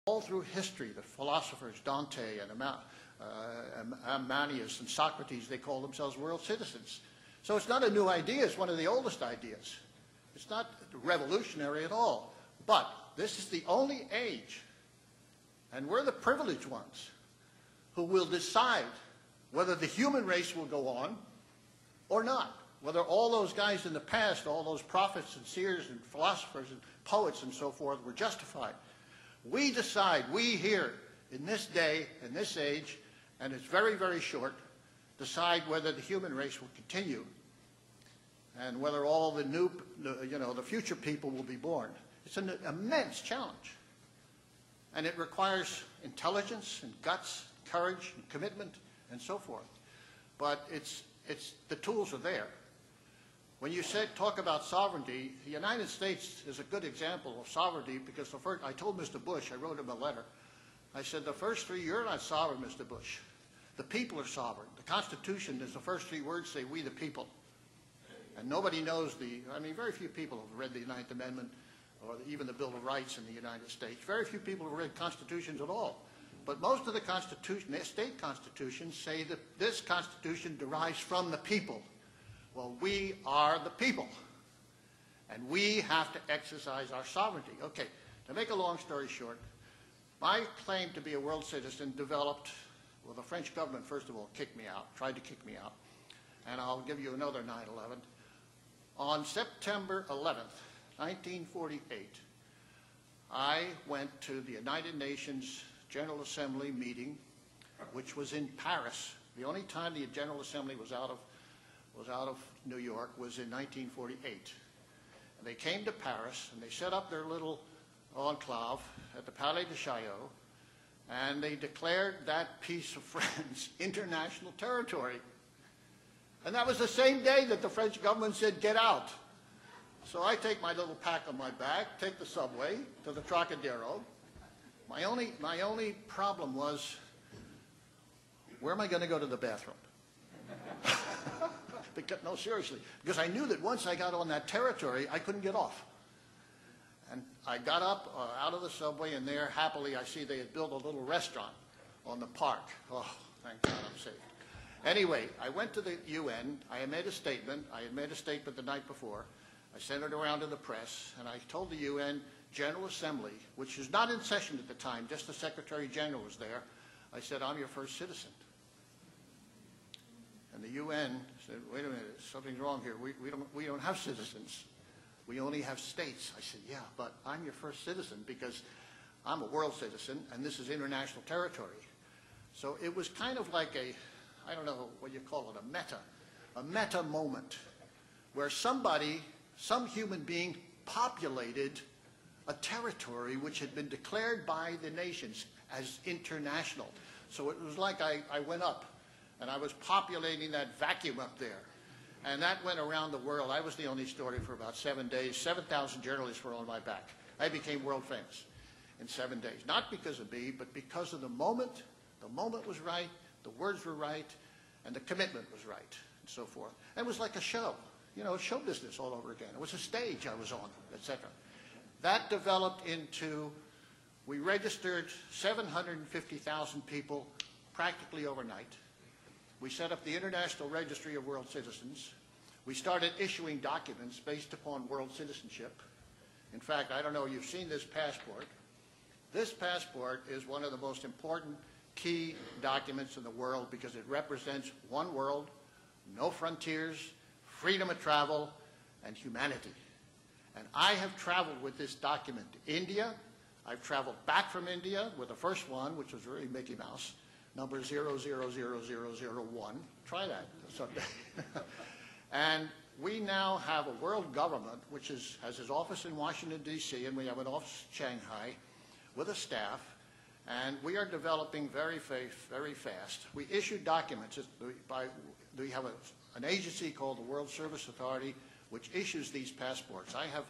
all through history, the philosophers, Dante and Amanius and Socrates, they call themselves world citizens. So it's not a new idea, it's one of the oldest ideas. It's not revolutionary at all. But this is the only age, and we're the privileged ones, who will decide whether the human race will go on or not. Whether all those guys in the past, all those prophets and seers and philosophers and poets and so forth were justified. We decide, we here, in this day, in this age, and it's very, very short, decide whether the human race will continue and whether all the new, the future people will be born. It's an immense challenge. And it requires intelligence and guts, courage and commitment and so forth. But the tools are there. When you talk about sovereignty, the United States is a good example of sovereignty because I told Mr. Bush, I wrote him a letter, I said, the first three, you're not sovereign, Mr. Bush. The people are sovereign. The Constitution is the first three words say, we the people. And nobody knows very few people have read the Ninth Amendment or even the Bill of Rights in the United States. Very few people have read constitutions at all. But most of the state constitutions say that this Constitution derives from the people. Well, we are the people, and we have to exercise our sovereignty. Okay, to make a long story short, my claim to be a world citizen developed, well, the French government, first of all, kicked me out, tried to kick me out, and I'll give you another 9/11. On September 11th, 1948, I went to the United Nations General Assembly meeting, which was in Paris. The only time the General Assembly was out of New York was in 1948. And they came to Paris, and they set up their little enclave at the Palais de Chaillot, and they declared that piece of France international territory. And that was the same day that the French government said, get out. So I take my little pack on my back, take the subway to the Trocadero. My only problem was, where am I going to go to the bathroom? No, seriously, because I knew that once I got on that territory, I couldn't get off. And I got up out of the subway, and there, happily, I see they had built a little restaurant on the park. Oh, thank God I'm saved. Anyway, I went to the UN. I had made a statement. I had made a statement the night before. I sent it around to the press, and I told the UN General Assembly, which was not in session at the time, just the Secretary General was there. I said, I'm your first citizen. And the UN said, wait a minute, something's wrong here. We don't have citizens. We only have states. I said, yeah, but I'm your first citizen because I'm a world citizen, and this is international territory. So it was kind of like I don't know what you call it, a meta moment, where some human being populated a territory which had been declared by the nations as international. So it was like I went up, and I was populating that vacuum up there. And that went around the world. I was the only story for about 7 days. 7,000 journalists were on my back. I became world famous in 7 days. Not because of me, but because of the moment. The moment was right, the words were right, and the commitment was right, and so forth. And it was like a show, show business all over again. It was a stage I was on, etc. That developed into, we registered 750,000 people practically overnight. We set up the International Registry of World Citizens. We started issuing documents based upon world citizenship. In fact, I don't know, you've seen this passport. This passport is one of the most important key documents in the world because it represents one world, no frontiers, freedom of travel, and humanity. And I have traveled with this document to India. I've traveled back from India with the first one, which was really Mickey Mouse, number 000001. Try that someday. And we now have a world government which has its office in Washington, D.C., and we have an office in Shanghai with a staff, and we are developing very fast. We issue documents. We have an agency called the World Service Authority, which issues these passports. I have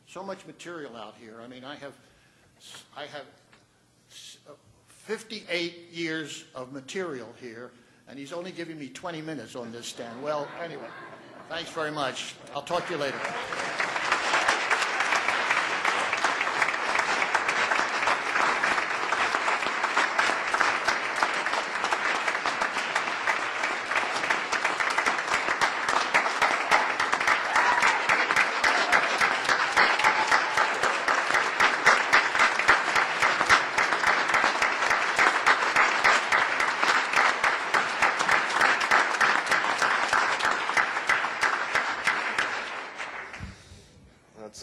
so much material out here. I mean, I have 58 years of material here, and he's only giving me 20 minutes on this stand. Well, anyway, thanks very much. I'll talk to you later.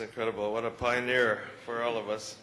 incredible. What a pioneer for all of us.